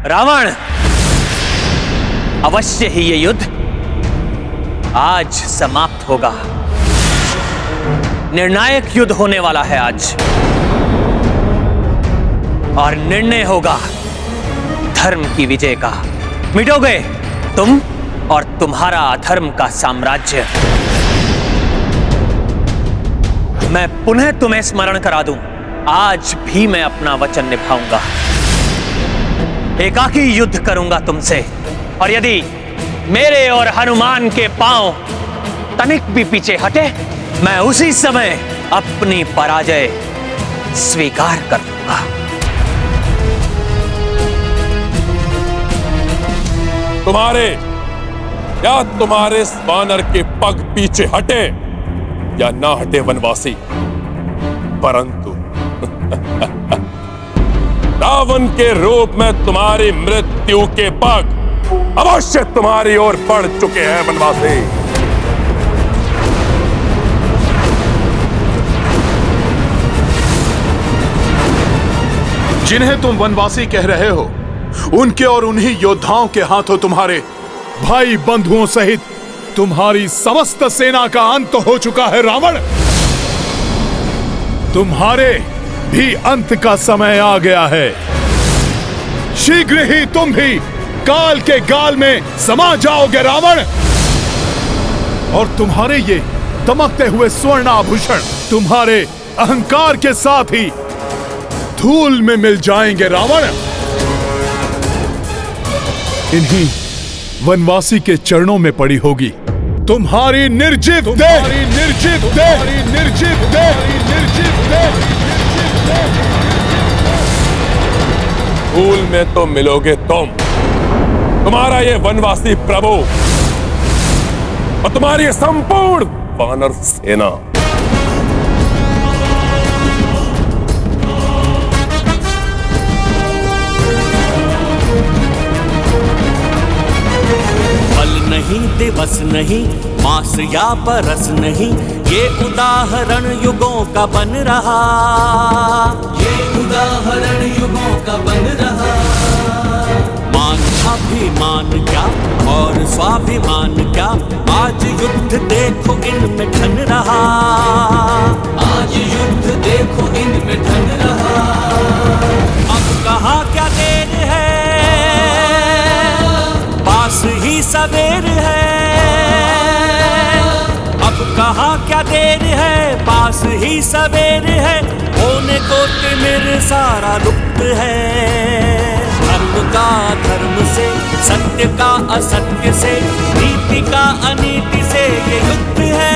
रावण, अवश्य ही ये युद्ध आज समाप्त होगा। निर्णायक युद्ध होने वाला है आज, और निर्णय होगा धर्म की विजय का। मिटोगे तुम और तुम्हारा अधर्म का साम्राज्य। मैं पुनः तुम्हें स्मरण करा दूं, आज भी मैं अपना वचन निभाऊंगा। एकाकी युद्ध करूंगा तुमसे, और यदि मेरे और हनुमान के पांव तनिक भी पीछे हटे, मैं उसी समय अपनी पराजय स्वीकार कर लूंगा। तुम्हारे वानर के पग पीछे हटे या ना हटे वनवासी, परंतु रावण के रूप में तुम्हारी मृत्यु के पग अवश्य तुम्हारी ओर बढ़ चुके हैं वनवासी। जिन्हें तुम वनवासी कह रहे हो, उनके और उन्हीं योद्धाओं के हाथों तुम्हारे भाई बंधुओं सहित तुम्हारी समस्त सेना का अंत हो चुका है रावण। तुम्हारे भी अंत का समय आ गया है। शीघ्र ही तुम भी काल के गाल में समा जाओगे रावण, और तुम्हारे ये दमकते हुए स्वर्ण आभूषण तुम्हारे अहंकार के साथ ही धूल में मिल जाएंगे रावण। इन्हीं वनवासी के चरणों में पड़ी होगी तुम्हारी निर्जीव देह, निर्जीव देह, निर्जीव देह, निर्जीव देह। धूल में तो मिलोगे तुम, तुम्हारा ये वनवासी प्रभु और तुम्हारी संपूर्ण वानर सेना। नहीं दिवस नहीं, मास या बरस नहीं, ये उदाहरण युगों का बन रहा। ये उदाहरण युगों का बन रहा। मान अभिमान क्या और स्वाभिमान क्या, आज युद्ध देखो इनमें ठन रहा। आज युद्ध देखो इनमें ठन रहा। अब कहाँ क्या देर है, पास ही सवेर है। अब कहाँ क्या देर है, पास ही सवेर है। होने को तिमिर सारा लुप्त है। धर्म का धर्म से, सत्य का असत्य से, नीति का अनीति से ये युद्ध है।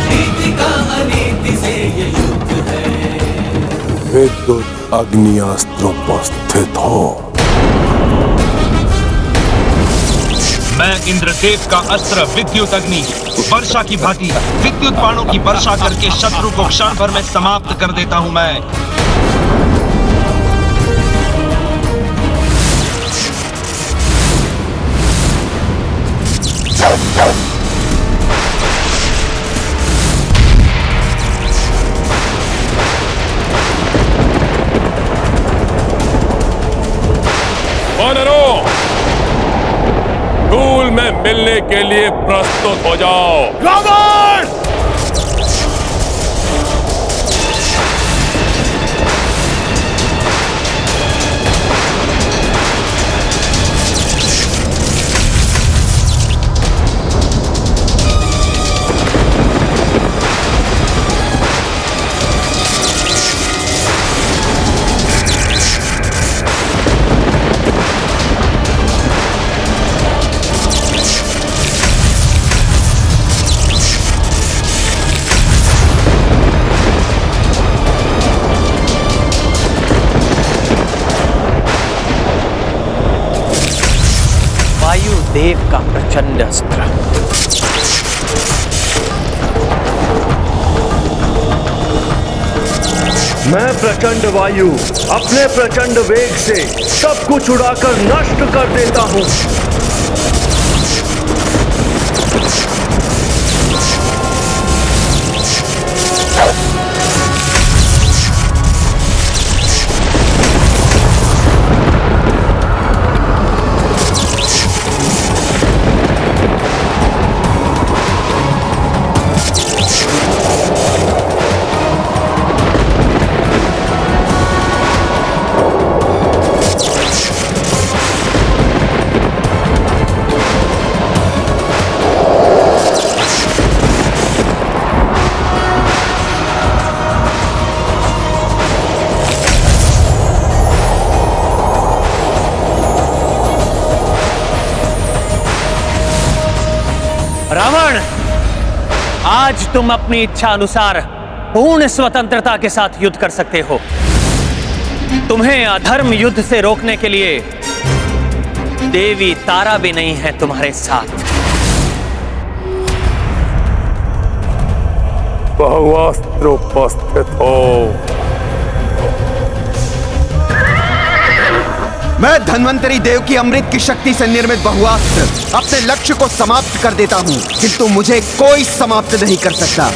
नीति का अनीति से ये युद्ध है। विद्युत अग्नियास्त्र उपस्थित हो। मैं इंद्रदेव का अस्त्र विद्युत अग्नि वर्षा की भांति विद्युत बाणों की वर्षा करके शत्रु को क्षण भर में समाप्त कर देता हूं। मैं धूल में मिलने के लिए प्रस्तुत हो जाओ। रावण! देव का प्रचंड अस्त्र। मैं प्रचंड वायु अपने प्रचंड वेग से सब कुछ उड़ाकर नष्ट कर देता हूं। आज तुम अपनी इच्छा अनुसार पूर्ण स्वतंत्रता के साथ युद्ध कर सकते हो। तुम्हें अधर्म युद्ध से रोकने के लिए देवी तारा भी नहीं है तुम्हारे साथ। बहुअस्त्र उपस्थित हो। मैं धन्वंतरी देव की अमृत की शक्ति से निर्मित बहुअस्त्र अपने लक्ष्य को समाप्त कर देता हूँ, किंतु मुझे कोई समाप्त नहीं कर सकता।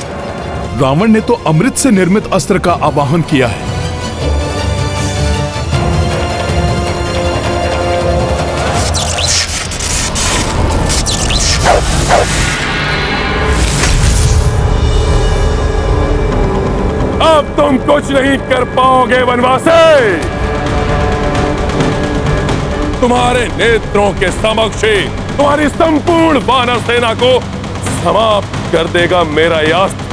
रावण ने तो अमृत से निर्मित अस्त्र का आवाहन किया है। अब तुम कुछ नहीं कर पाओगे वनवासी। तुम्हारे नेत्रों के समक्ष तुम्हारी संपूर्ण वानर सेना को समाप्त कर देगा मेरा यह अस्त्र।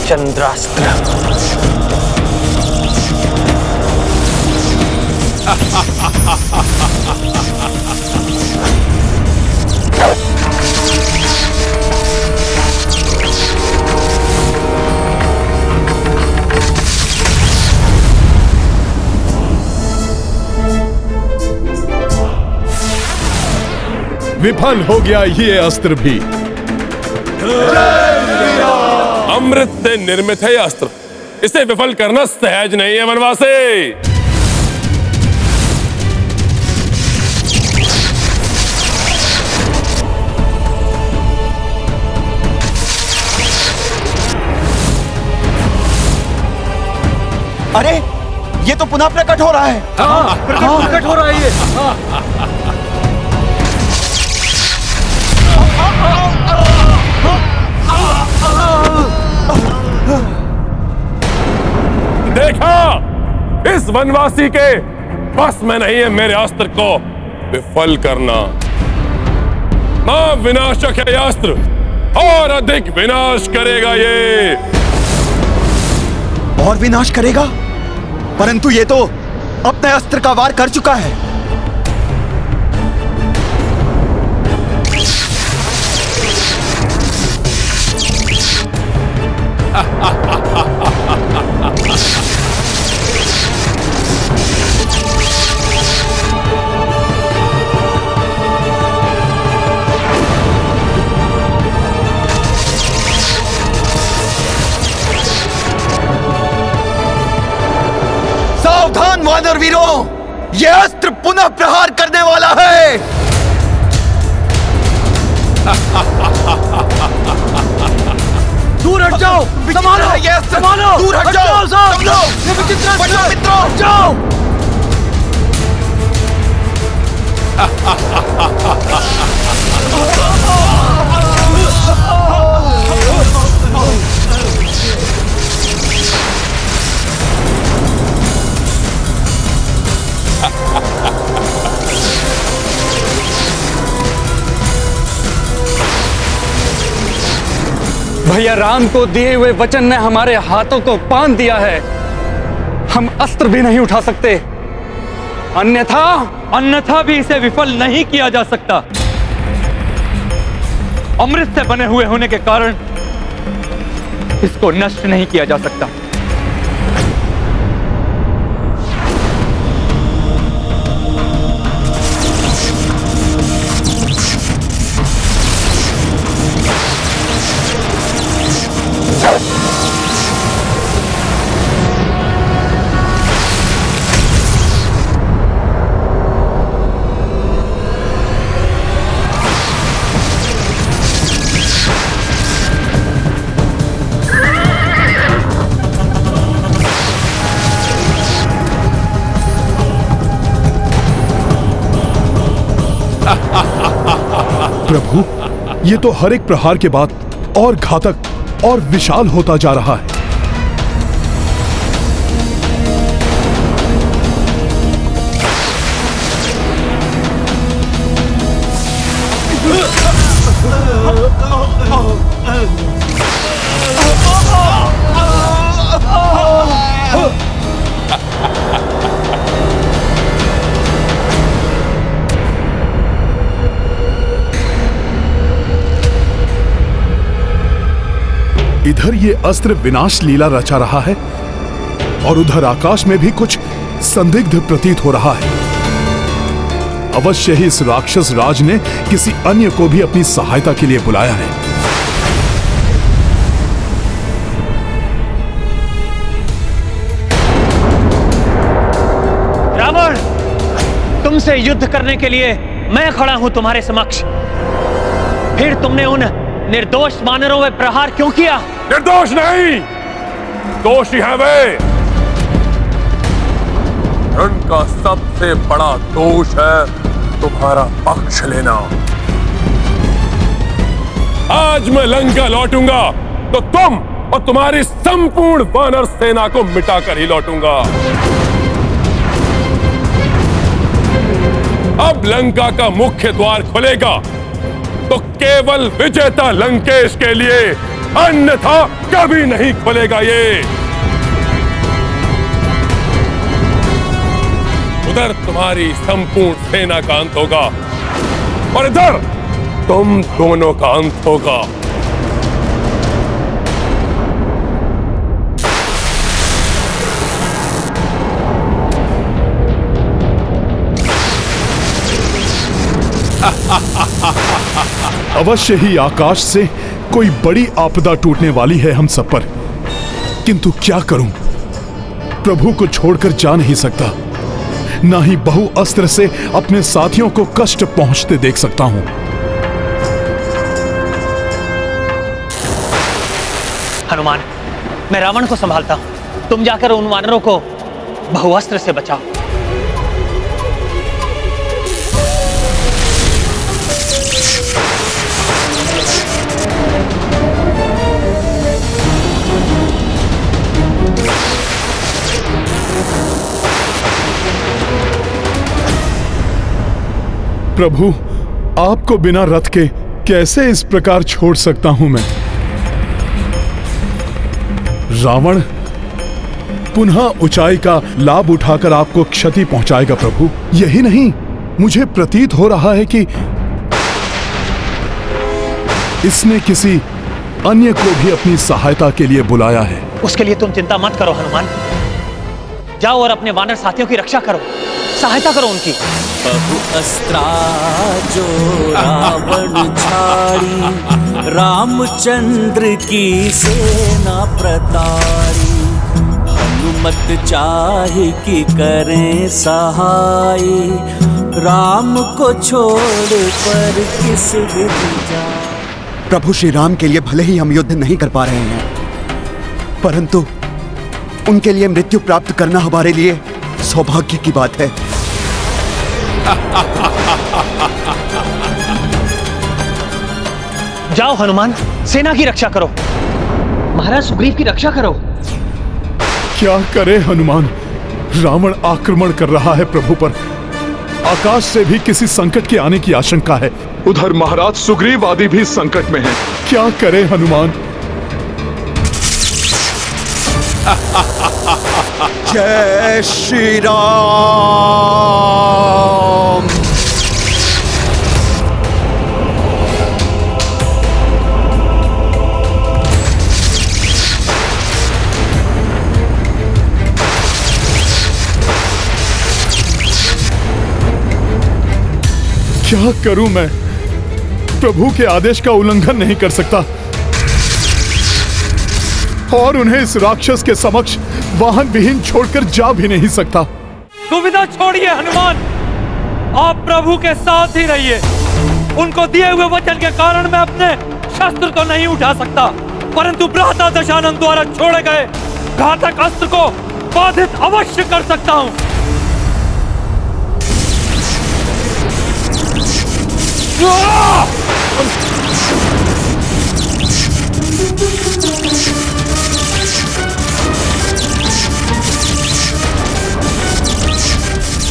चंद्रास्त्र। विफल हो गया ये अस्त्र भी। अमृत से निर्मित है यह अस्त्र, इसे विफल करना सहज नहीं है वनवासी। अरे ये तो पुनः प्रकट हो रहा है। प्रकट हो रहा है ये। देखा, इस वनवासी के बस में नहीं है मेरे अस्त्र को विफल करना। विनाशक है यह अस्त्र, और अधिक विनाश करेगा ये। और विनाश करेगा? परंतु ये तो अपने अस्त्र का वार कर चुका है। सावधान वानर वीरों, यह अस्त्र पुनः प्रहार करने वाला है। दूर हट जाओ, संभालो, संभालो, दूर हट जाओ, सब लोग, ये विचित्र मित्रों, हट जाओ। भैया राम को दिए हुए वचन ने हमारे हाथों को बांध दिया है। हम अस्त्र भी नहीं उठा सकते, अन्यथा भी इसे विफल नहीं किया जा सकता। अमृत से बने हुए होने के कारण इसको नष्ट नहीं किया जा सकता। प्रभु, ये तो हर एक प्रहार के बाद और घातक और विशाल होता जा रहा है। इधर ये अस्त्र विनाश लीला रचा रहा है और उधर आकाश में भी कुछ संदिग्ध प्रतीत हो रहा है। अवश्य ही इस राक्षस राज ने किसी अन्य को भी अपनी सहायता के लिए बुलाया है। रावण, तुमसे युद्ध करने के लिए मैं खड़ा हूं तुम्हारे समक्ष। फिर तुमने उन निर्दोष वानरों में प्रहार क्यों किया? निर्दोष नहीं, दोषी है वे। उनका सबसे बड़ा दोष है तुम्हारा पक्ष लेना। आज मैं लंका लौटूंगा तो तुम और तुम्हारी संपूर्ण वानर सेना को मिटाकर ही लौटूंगा। अब लंका का मुख्य द्वार खुलेगा तो केवल विजेता लंकेश के लिए, अन्यथा कभी नहीं खुलेगा ये। उधर तुम्हारी संपूर्ण सेना का अंत होगा और इधर तुम दोनों का अंत होगा। अवश्य ही आकाश से कोई बड़ी आपदा टूटने वाली है हम सब पर, किंतु क्या करूं? प्रभु को छोड़कर जा नहीं सकता, ना ही बहु अस्त्र से अपने साथियों को कष्ट पहुंचते देख सकता हूं। हनुमान, मैं रावण को संभालता हूं, तुम जाकर उन वानरों को बहुअस्त्र से बचाओ। प्रभु, आपको बिना रथ के कैसे इस प्रकार छोड़ सकता हूं मैं? रावण पुनः ऊंचाई का लाभ उठाकर आपको क्षति पहुंचाएगा प्रभु। यही नहीं, मुझे प्रतीत हो रहा है कि इसने किसी अन्य को भी अपनी सहायता के लिए बुलाया है। उसके लिए तुम चिंता मत करो हनुमान, जाओ और अपने वानर साथियों की रक्षा करो, सहायता करो उनकी। बहु अस्त्रा जो रावण छाड़ी, रामचंद्र की सेना प्रताड़ी। हनुमत चाहे कि करें सहाय, राम को छोड़ पर किस विधि जाए। प्रभु श्री राम के लिए भले ही हम युद्ध नहीं कर पा रहे हैं, परंतु उनके लिए मृत्यु प्राप्त करना हमारे लिए सौभाग्य की बात है। जाओ हनुमान, सेना की रक्षा करो, महाराज सुग्रीव की रक्षा करो। क्या करे हनुमान, रावण आक्रमण कर रहा है प्रभु पर। आकाश से भी किसी संकट के आने की आशंका है। उधर महाराज सुग्रीव आदि भी संकट में हैं। क्या करे हनुमान? जय श्री राम। क्या करूं मैं? प्रभु के आदेश का उल्लंघन नहीं कर सकता और उन्हें इस राक्षस के समक्ष वाहन विहीन छोड़कर जा भी नहीं सकता। दुविधा छोड़िए हनुमान, आप प्रभु के साथ ही रहिए। उनको दिए हुए वचन के कारण मैं अपने शस्त्र तो नहीं उठा सकता, परंतु भ्राता दशानन द्वारा छोड़े गए घातक अस्त्र को बाधित अवश्य कर सकता हूं।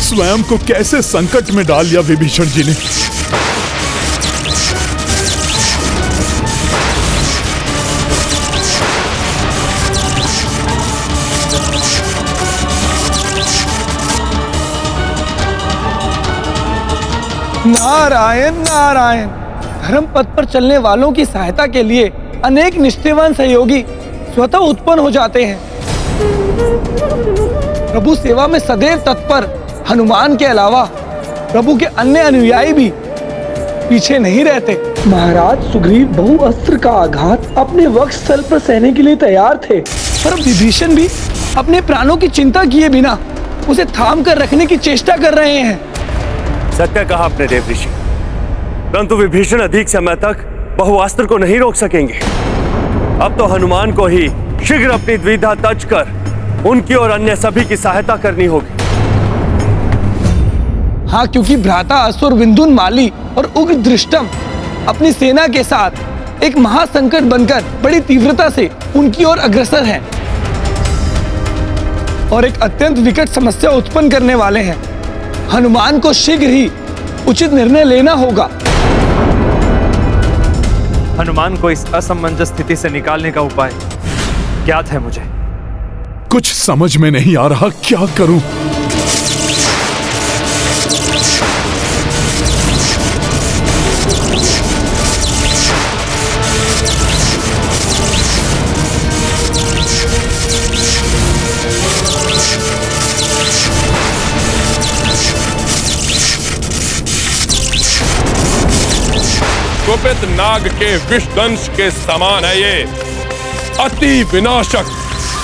स्वयं को कैसे संकट में डाल दिया विभीषण जी ने। नारायण नारायण। धर्म पथ पर चलने वालों की सहायता के लिए अनेक निष्ठावान सहयोगी स्वतः उत्पन्न हो जाते हैं। प्रभु सेवा में सदैव तत्पर हनुमान के अलावा प्रभु के अन्य अनुयायी भी पीछे नहीं रहते। महाराज सुग्रीव बहु अस्त्र का आघात अपने वक्षस्थल पर सहने के लिए तैयार थे, पर विभीषण भी अपने प्राणों की चिंता किए बिना उसे थाम कर रखने की चेष्टा कर रहे हैं। सत्य कहा आपने देव ऋषि, परंतु विभीषण अधिक समय तक बहुअस्त्र को नहीं रोक सकेंगे। अब तो हनुमान को ही शीघ्र अपनी द्विधा तज कर उनकी और अन्य सभी की सहायता करनी होगी। हाँ, क्योंकि भ्राता असुर विंधुन माली और उग्र दृष्टम अपनी सेना के साथ एक महासंकट बनकर बड़ी तीव्रता से उनकी ओर अग्रसर हैं और एक अत्यंत विकट समस्या उत्पन्न करने वाले हैं। हनुमान को शीघ्र ही उचित निर्णय लेना होगा। हनुमान को इस असमंजस स्थिति से निकालने का उपाय ज्ञात है मुझे। कुछ समझ में नहीं आ रहा, क्या करूं? कुपित नाग के विषदंश के समान है ये अति विनाशक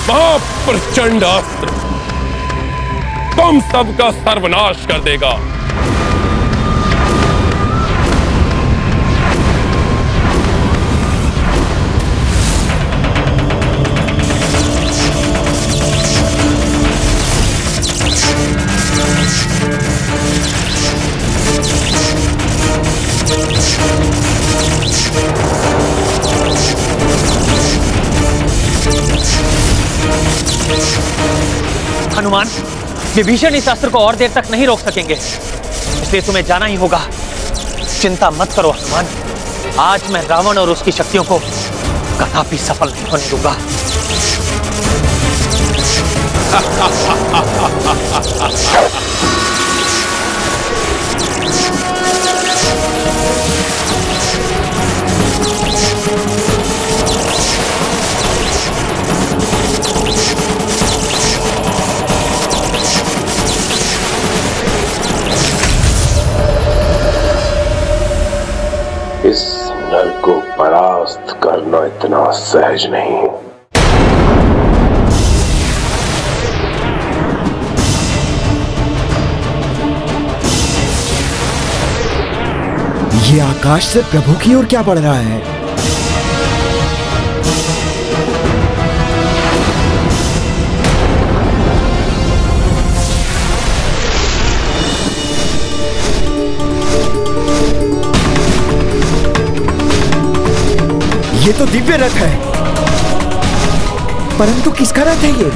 महाप्रचंड अस्त्र, तुम सबका सर्वनाश कर देगा। हनुमान, विभीषण इस अस्त्र को और देर तक नहीं रोक सकेंगे, इसलिए तुम्हें जाना ही होगा। चिंता मत करो हनुमान, आज मैं रावण और उसकी शक्तियों को कदापि सफल नहीं होने दूंगा। इस नर को परास्त करना इतना सहज नहीं। ये आकाश से प्रभु की ओर क्या बढ़ रहा है? ये तो दिव्य रथ है, परंतु किसका रथ है ये?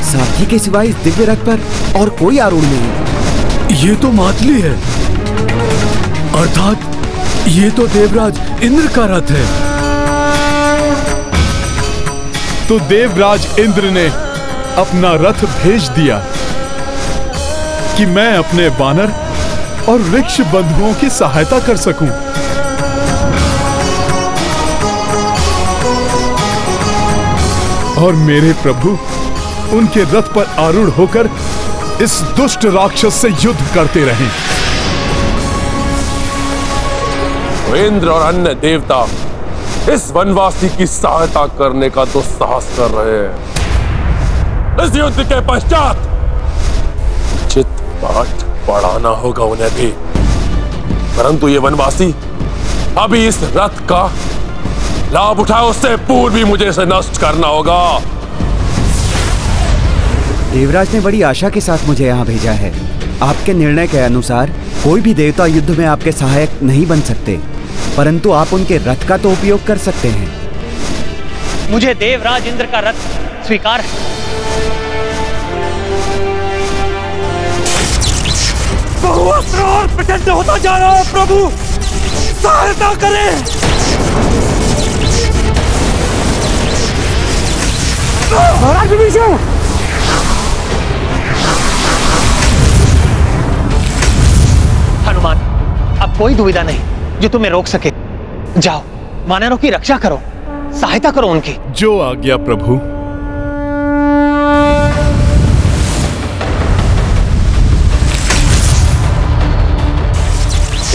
सारथी के सिवाय इस दिव्य रथ पर और कोई आरूढ़ नहीं। ये तो मातली है, अर्थात ये तो देवराज इंद्र का रथ है। तो देवराज इंद्र ने अपना रथ भेज दिया कि मैं अपने वानर और वृक्ष बंधुओं की सहायता कर सकूं। और मेरे प्रभु उनके रथ पर आरूढ़ होकर इस दुष्ट राक्षस से युद्ध करते रहें। इंद्र और अन्य देवता इस वनवासी की सहायता करने का दुस्साहस कर रहे हैं। इस युद्ध के पश्चात चित पाठ पढ़ाना होगा उन्हें भी, परंतु ये वनवासी अभी इस रथ का लाभ उठाए उससे पूर्व भी मुझे इसे नष्ट करना होगा। देवराज ने बड़ी आशा के साथ मुझे यहाँ भेजा है। आपके निर्णय के अनुसार कोई भी देवता युद्ध में आपके सहायक नहीं बन सकते, परंतु आप उनके रथ का तो उपयोग कर सकते हैं। मुझे देवराज इंद्र का रथ स्वीकार है। बहुअस्त्र और प्रचंड होता जा रहा है प्रभु, सहायता करें। महाराज विभीषण, हनुमान, अब कोई दुविधा नहीं जो तुम्हें रोक सके। जाओ, वानरों की रक्षा करो, सहायता करो उनकी। जो आज्ञा प्रभु।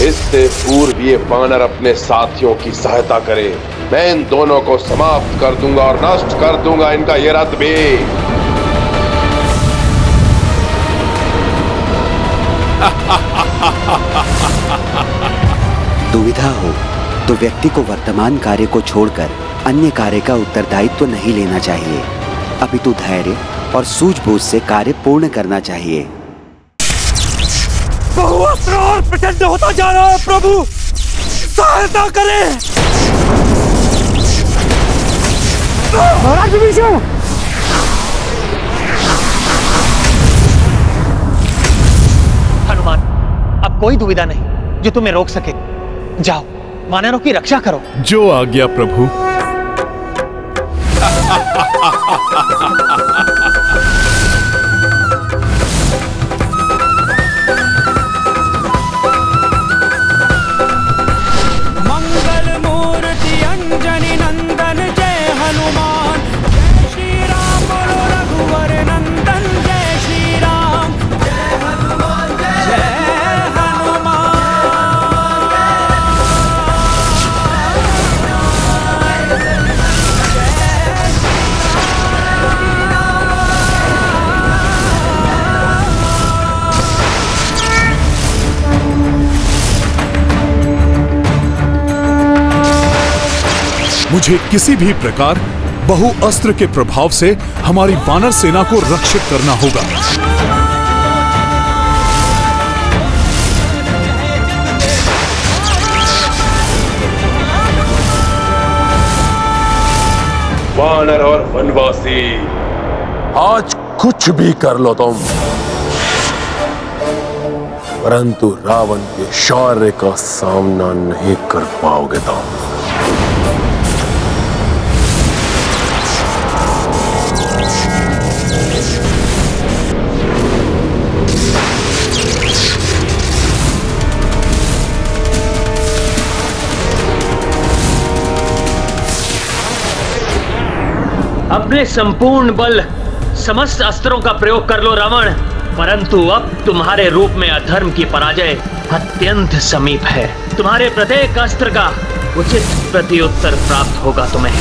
इससे पूर्व ये वानर अपने साथियों की सहायता करे, मैं इन दोनों को समाप्त कर दूंगा और नष्ट कर दूंगा इनका ये रथ भी। दुविधा हो तो व्यक्ति को वर्तमान कार्य को छोड़कर अन्य कार्य का उत्तरदायित्व नहीं लेना चाहिए, अपितु धैर्य और सूझबूझ से कार्य पूर्ण करना चाहिए। बहुअस्त्र और प्रचंड होता जा रहा है प्रभु, सहायता करें। महाराज विभीषण, हनुमान, अब कोई दुविधा नहीं जो तुम्हें रोक सके। जाओ, वानरों की रक्षा करो। जो आज्ञा प्रभु। मंगल मूर्ति अंजनी नंदन जय हनुमान, जय श्री राम बोलो रघुवर नंदन, जय श्री राम, जय हनुमान, जय हनुमान। मुझे किसी भी प्रकार बहु अस्त्र के प्रभाव से हमारी वानर सेना को रक्षित करना होगा। वानर और वनवासी, आज कुछ भी कर लो तुम, परंतु रावण के शौर्य का सामना नहीं कर पाओगे तुम। अपने संपूर्ण बल समस्त अस्त्रों का प्रयोग कर लो रावण, परंतु अब तुम्हारे रूप में अधर्म की पराजय अत्यंत समीप है। तुम्हारे प्रत्येक अस्त्र का उचित प्रत्युत्तर प्राप्त होगा तुम्हें।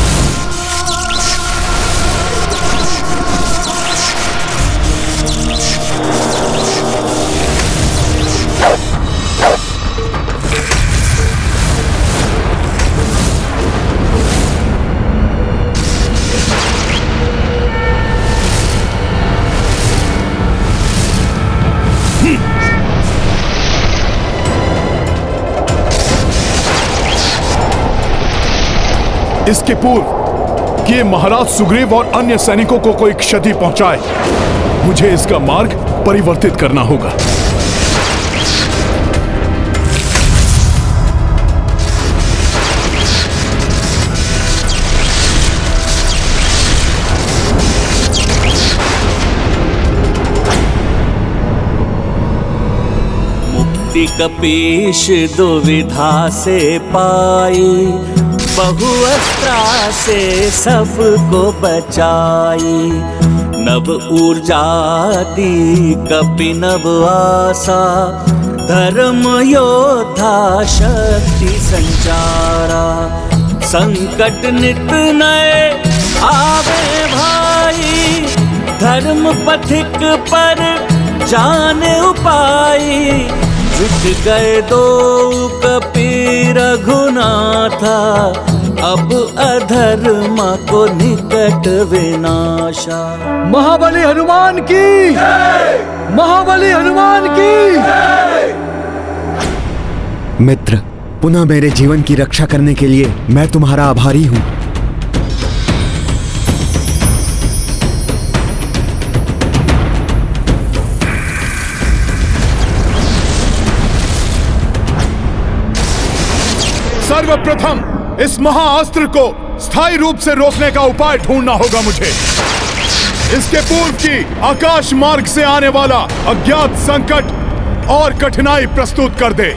इसके पूर्व कि महाराज सुग्रीव और अन्य सैनिकों को कोई क्षति पहुंचाए, मुझे इसका मार्ग परिवर्तित करना होगा। मुक्ति कपीश दुविधा से पाई, बहुअस्त्रा से सबको बचाई। नव ऊर्जा दी कपि नव आशा, धर्म योद्धा शक्ति संचारा। संकट नित नए आवे भाई, धर्म पथिक पर जाने उपाई। जुट गए दो कपि रघुनाथा, अब अधर्म को निकट विनाशा। महाबली हनुमान की, महाबली हनुमान की। मित्र, पुनः मेरे जीवन की रक्षा करने के लिए मैं तुम्हारा आभारी हूं। सर्वप्रथम इस महाअस्त्र को स्थायी रूप से रोकने का उपाय ढूंढना होगा मुझे। इसके पूर्व की आकाश मार्ग से आने वाला अज्ञात संकट और कठिनाई प्रस्तुत कर दे।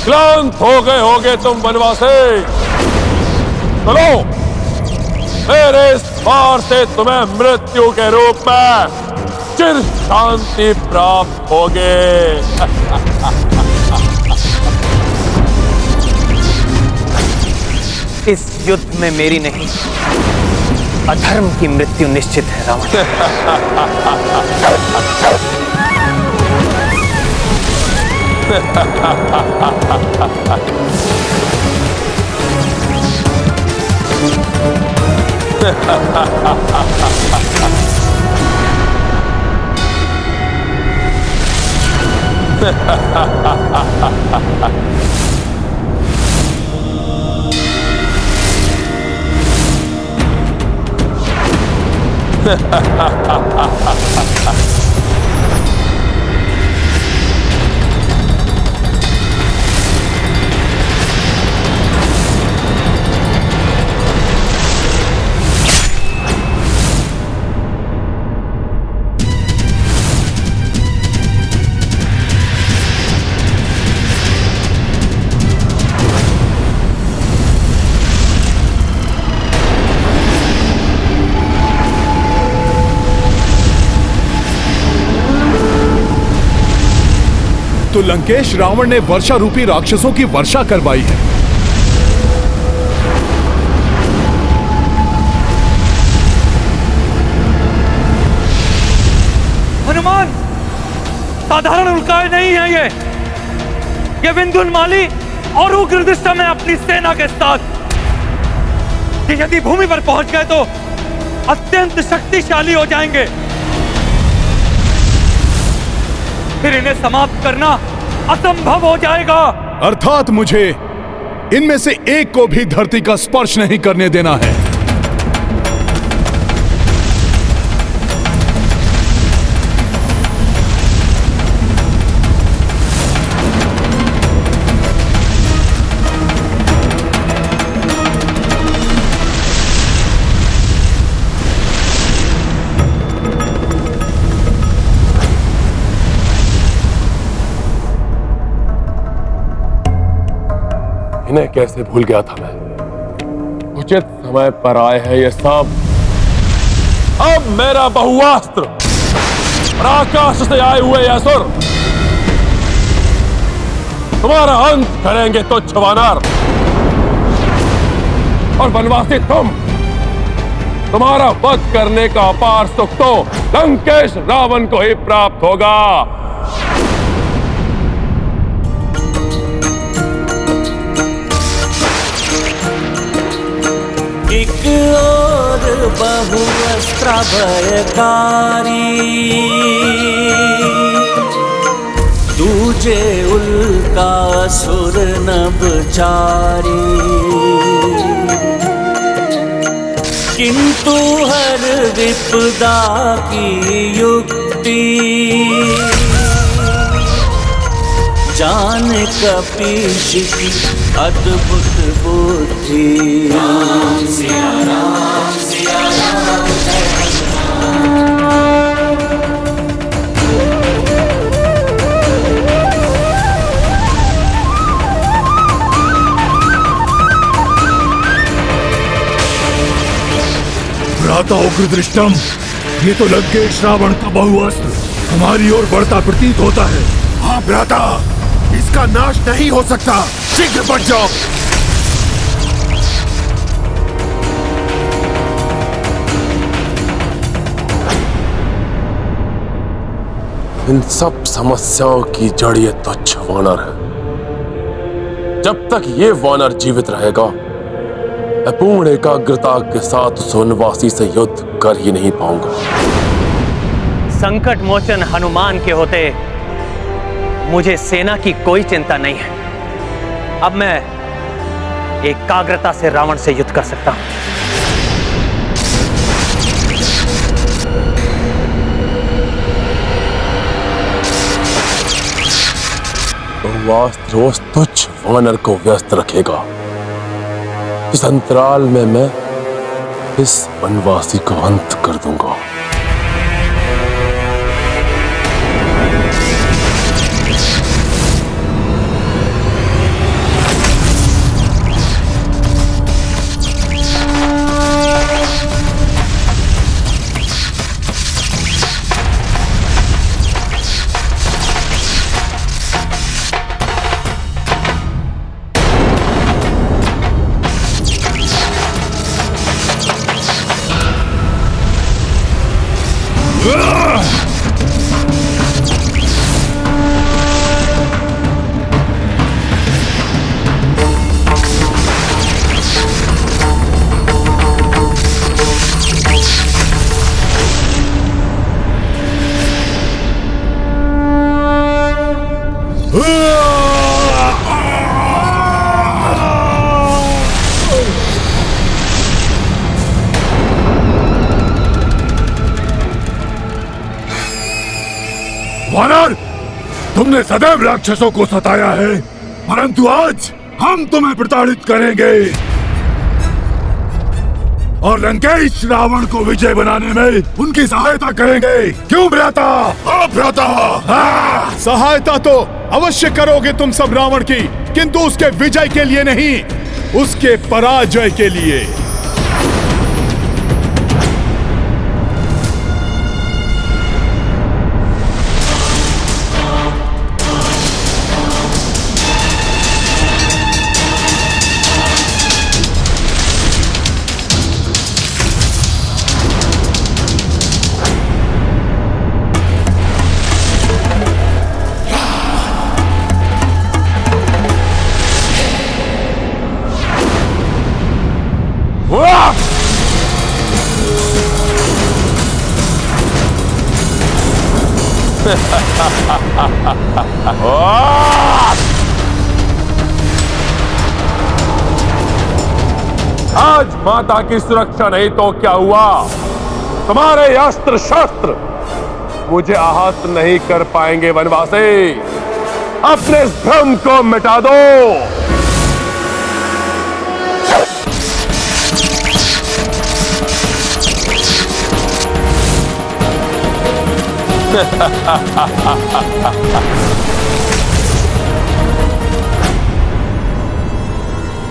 क्लांत होगे तुम वनवासी। चलो, मेरे इस वार से तुम्हें मृत्यु के रूप में चिर शांति प्राप्त होगे। इस युद्ध में मेरी नहीं, अधर्म की मृत्यु निश्चित है रावण। तो लंकेश रावण ने वर्षा रूपी राक्षसों की वर्षा करवाई है। हनुमान, साधारण उल्काएं नहीं है ये विंध्योन्माली और उग्रदृष्टा में अपनी सेना के साथ ये यदि भूमि पर पहुंच गए तो अत्यंत शक्तिशाली हो जाएंगे। फिर इन्हें समाप्त करना असंभव हो जाएगा। अर्थात मुझे इनमें से एक को भी धरती का स्पर्श नहीं करने देना है। इन्हें कैसे भूल गया था मैं। उचित समय पर आए हैं ये सब। अब मेरा बहुआस्त्र और आकाश से आए हुए असुर तुम्हारा अंत करेंगे तुच्छ वानर। और वनवासी तुम्हारा वध करने का अपार सुख तो लंकेश रावण को ही प्राप्त होगा। का भयकारी, दूजे उल्का सुर नभचारी। किंतु हर विपदा की युक्ति, जान कपीश की अद्भुत बुद्धि। राम सिया राम सिया राम जय भ्राता उग्रदृष्टम, ये तो लंकेश रावण का बहुअस्त्र हमारी ओर बढ़ता प्रतीत होता है। हाँ भ्राता, इसका नाश नहीं हो सकता, शीघ्र बढ़ जाओ। इन सब समस्याओं की जड़ ये तुच्छ वानर है। जब तक ये वानर जीवित रहेगा, मैं पूर्ण एकाग्रता के साथ उस वनवासी से युद्ध कर ही नहीं पाऊंगा। संकट मोचन हनुमान के होते मुझे सेना की कोई चिंता नहीं है। अब मैं एकाग्रता से रावण से युद्ध कर सकता हूं। बहुअस्त्र उस तुच्छ वानर को व्यस्त रखेगा। इस अंतराल में मैं इस वनवासी को अंत कर दूंगा। वानर, तुमने सदैव राक्षसों को सताया है, परंतु आज हम तुम्हें प्रताड़ित करेंगे और लंकेश रावण को विजय बनाने में उनकी सहायता करेंगे। क्यों भ्राता? हाँ भ्राता। सहायता तो अवश्य करोगे तुम सब रावण की, किंतु उसके विजय के लिए नहीं, उसके पराजय के लिए। आज माता की सुरक्षा नहीं तो क्या हुआ? तुम्हारे अस्त्र शस्त्र मुझे आहत नहीं कर पाएंगे। वनवासी, अपने इस भ्रम को मिटा दो।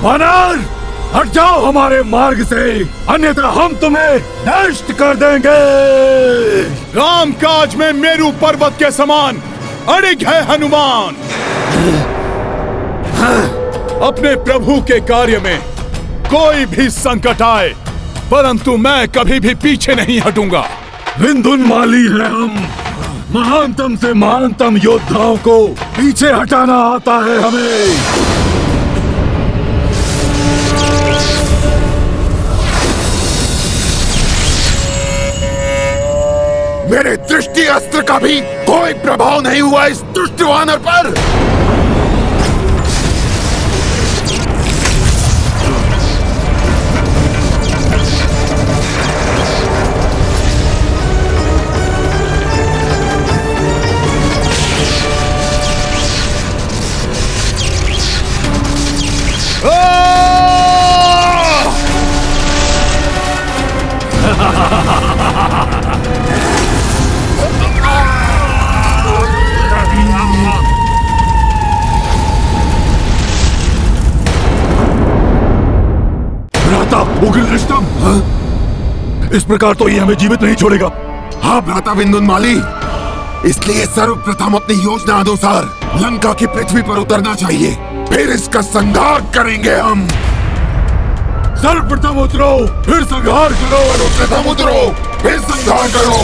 वानर, हट जाओ हमारे मार्ग से, अन्यथा हम तुम्हें नष्ट कर देंगे। राम काज में मेरू पर्वत के समान अड़िग है हनुमान। अपने प्रभु के कार्य में कोई भी संकट आए, परंतु मैं कभी भी पीछे नहीं हटूंगा। विंधुनमाली है हम, महानतम से महानतम योद्धाओं को पीछे हटाना आता है हमें। अस्त्र का भी कोई प्रभाव नहीं हुआ इस दुष्ट वानर पर। उग्रदृष्टम, इस प्रकार तो ये हमें जीवित नहीं छोड़ेगा। हाँ भ्राता विंदुनमाली, इसलिए सर्वप्रथम अपनी योजना अनुसार लंका की पृथ्वी पर उतरना चाहिए, फिर इसका संहार करेंगे हम। सर्वप्रथम उतरो, फिर संहार करो। सर्वप्रथम उतरो, फिर संहार करो।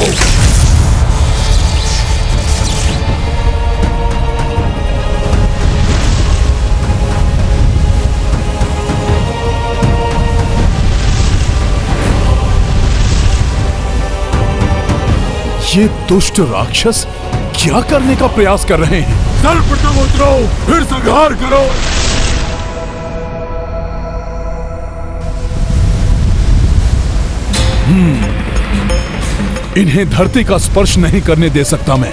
ये दुष्ट राक्षस क्या करने का प्रयास कर रहे हैं? सर्वप्रथम उतरो, फिर संहार करो। इन्हें धरती का स्पर्श नहीं करने दे सकता मैं।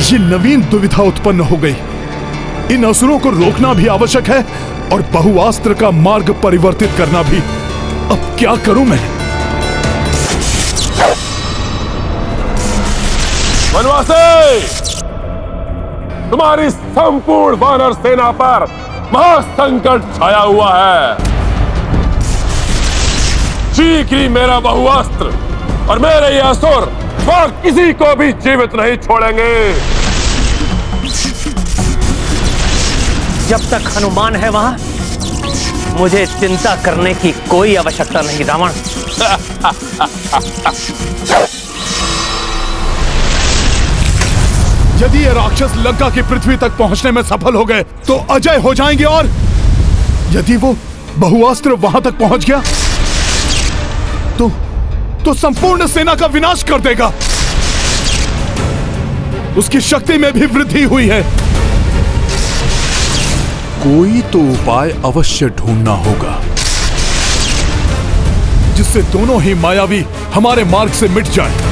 ये नवीन दुविधा उत्पन्न हो गई। इन असुरों को रोकना भी आवश्यक है और बहुआस्त्र का मार्ग परिवर्तित करना भी। अब क्या करूं मैं? वनवासी, तुम्हारी संपूर्ण वानर सेना पर महासंकट छाया हुआ है। शीघ्र ही मेरा बहुआस्त्र और मेरे ये असुर वहां किसी को भी जीवित नहीं छोड़ेंगे। जब तक हनुमान है वहां, मुझे चिंता करने की कोई आवश्यकता नहीं रावण। यदि ये राक्षस लंका की पृथ्वी तक पहुंचने में सफल हो गए तो अजय हो जाएंगे, और यदि वो बहुआस्त्र वहां तक पहुंच गया तो संपूर्ण सेना का विनाश कर देगा। उसकी शक्ति में भी वृद्धि हुई है। कोई तो उपाय अवश्य ढूंढना होगा जिससे दोनों ही मायावी हमारे मार्ग से मिट जाए।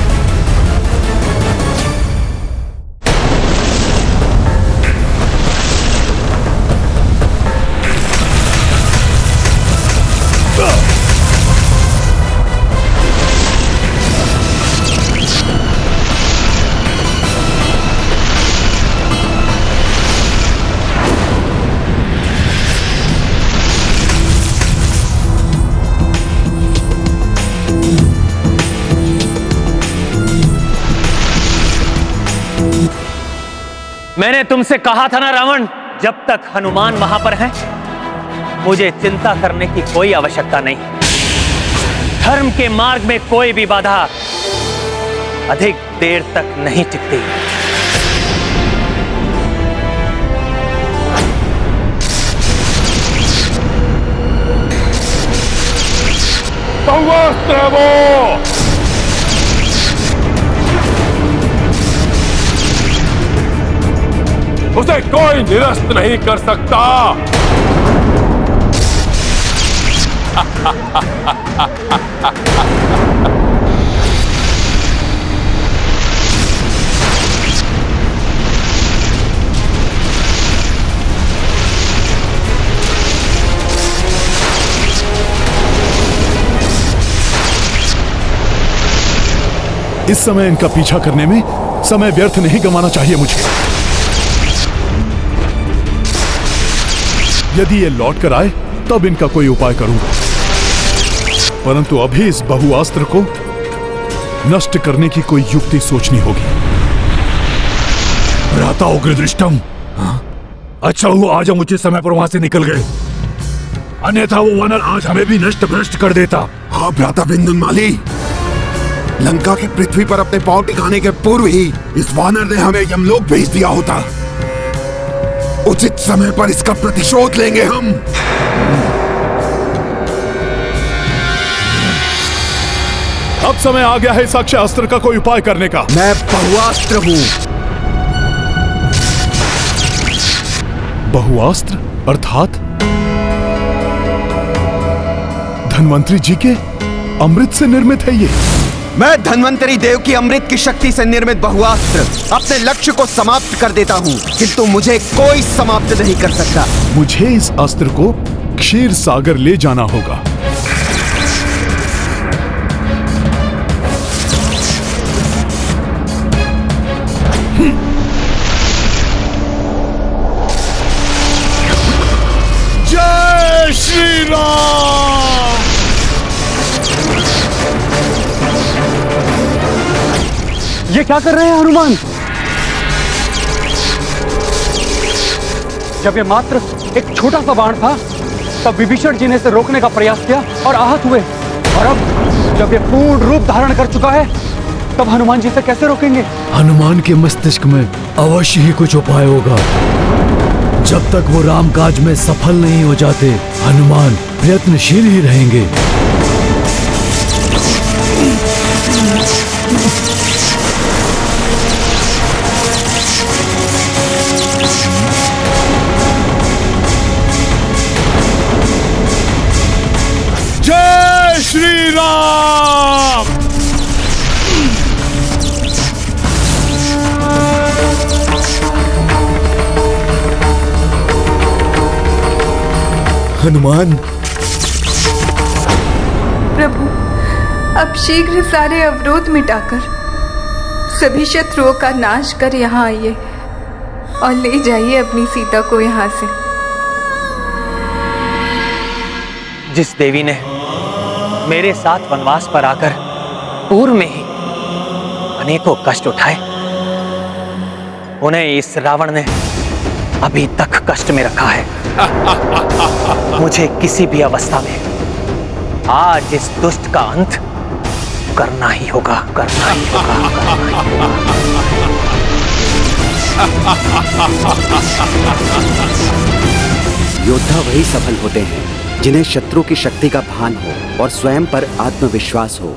मैंने तुमसे कहा था ना रावण, जब तक हनुमान वहां पर हैं, मुझे चिंता करने की कोई आवश्यकता नहीं। धर्म के मार्ग में कोई भी बाधा अधिक देर तक नहीं टिकती। बहुआस्त्र है वो, उसे कोई निरस्त नहीं कर सकता। इस समय इनका पीछा करने में समय व्यर्थ नहीं गंवाना चाहिए मुझे। यदि ये लौट कर आए तब इनका कोई उपाय करूंगा, परंतु अभी इस बहुआस्त्र को नष्ट करने की कोई युक्ति सोचनी होगी। भ्राता उग्रदृष्टम, अच्छा हुआ आज हम उचित समय पर वहां से निकल गए, अन्यथा वो वानर आज हमें भी नष्ट भ्रष्ट कर देता। हाँ भ्राता विंदुनमाली, लंका के पृथ्वी पर अपने पांव टिकाने के पूर्व ही इस वानर ने हमें यमलोक भेज दिया होता। उचित समय पर इसका प्रतिशोध लेंगे हम। अब समय आ गया है इस अक्षय अस्त्र का कोई उपाय करने का। मैं बहुआस्त्र हूं। बहुआस्त्र अर्थात धन्वंतरी जी के अमृत से निर्मित है ये। मैं धन्वंतरी देव की अमृत की शक्ति से निर्मित बहुआस्त्र अपने लक्ष्य को समाप्त कर देता हूं, किंतु मुझे कोई समाप्त नहीं कर सकता। मुझे इस अस्त्र को क्षीर सागर ले जाना होगा। जय श्री राम। ये क्या कर रहे हैं हनुमान? जब ये मात्र एक छोटा सा बाण था तब विभीषण जी ने इसे रोकने का प्रयास किया और आहत हुए, और अब जब ये पूर्ण रूप धारण कर चुका है तब हनुमान जी से कैसे रोकेंगे? हनुमान के मस्तिष्क में अवश्य ही कुछ उपाय होगा। जब तक वो रामकाज में सफल नहीं हो जाते, हनुमान प्रयत्नशील ही रहेंगे। जय श्री राम। हनुमान, प्रभु, अब शीघ्र सारे अवरोध मिटाकर सभी शत्रुओं का नाश कर यहाँ आइए और ले जाइए अपनी सीता को यहाँ से। जिस देवी ने मेरे साथ वनवास पर आकर पूर्व में ही अनेकों कष्ट उठाए, उन्हें इस रावण ने अभी तक कष्ट में रखा है। मुझे किसी भी अवस्था में आज इस दुष्ट का अंत करना ही होगा, करना ही होगा, करना ही होगा। योद्धा वही सफल होते हैं जिन्हें शत्रु की शक्ति का भान हो और स्वयं पर आत्मविश्वास हो।